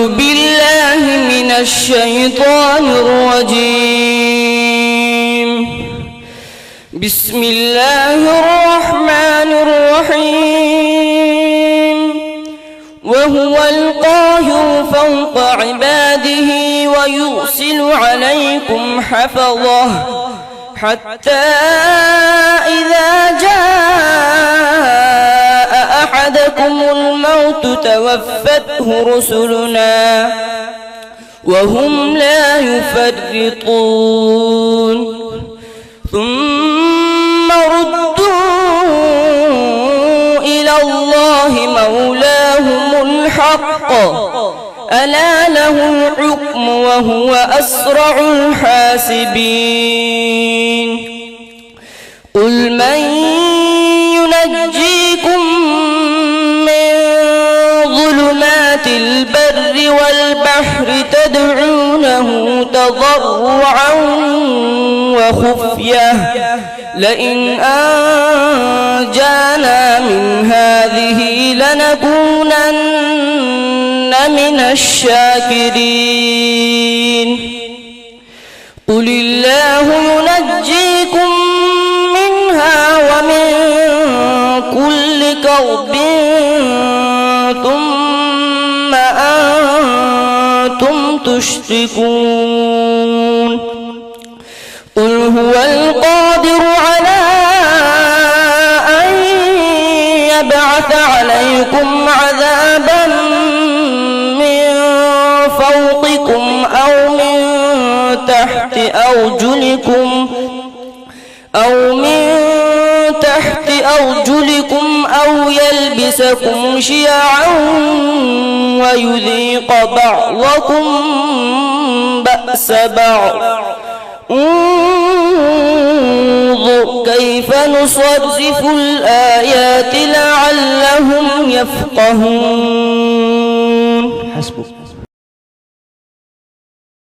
بالله من الشيطان الرجيم. بسم الله الرحمن الرحيم. وهو القاهر فوق عباده ويرسل عليكم حفظه حتى إذا جاء أحدكم الموت توفته رسلنا وهم لا يفرطون ثم ردوا إلى الله مولاهم الحق ألا له الحكم وهو أسرع الحاسبين. قل من ينجيكم من ظلمات البر والبحر تدعونه تضرعا وخفية لئن أنجانا من هذه لنكونن من الشاكرين. قل الله ينجيكم منها ومن كل كرب ثم أنتم تشركون. قل هو القادر على أن يبعث عليكم عذابا من فوقكم أو من تحت أرجلكم أو يلبسكم شيعا ويذيق بعضكم بأس بعض. انظر كيف نصرف الآيات لعلهم يفقهون. حسبك.